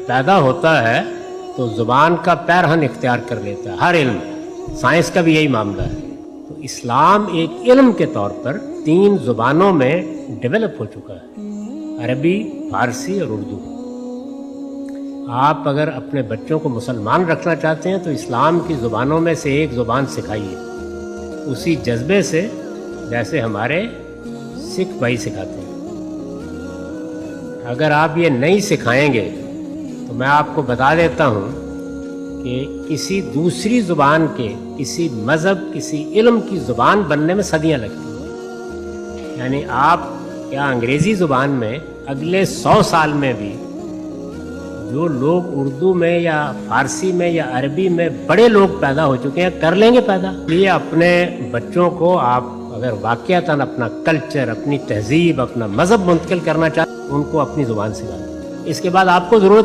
پیدا ہوتا ہے تو زبان کا پیرہن اختیار کر لیتا ہے. ہر علم، سائنس کا بھی یہی معاملہ ہے. تو اسلام ایک علم کے طور پر 3 زبانوں میں ڈیولپ ہو چکا ہے، عربی، فارسی اور اردو. آپ اگر اپنے بچوں کو مسلمان رکھنا چاہتے ہیں تو اسلام کی زبانوں میں سے ایک زبان سکھائیے، اسی جذبے سے جیسے ہمارے سکھ بھائی سکھاتے ہیں. اگر آپ یہ نہیں سکھائیں گے تو میں آپ کو بتا دیتا ہوں کہ کسی دوسری زبان کے، کسی مذہب، کسی علم کی زبان بننے میں صدیاں لگتی ہیں. یعنی آپ کیا انگریزی زبان میں اگلے 100 سال میں بھی جو لوگ اردو میں یا فارسی میں یا عربی میں بڑے لوگ پیدا ہو چکے ہیں کر لیں گے پیدا. یہ اپنے بچوں کو آپ اگر واقعتاً اپنا کلچر، اپنی تہذیب، اپنا مذہب منتقل کرنا چاہتے ہیں ان کو اپنی زبان سکھائیں. اس کے بعد آپ کو ضرورت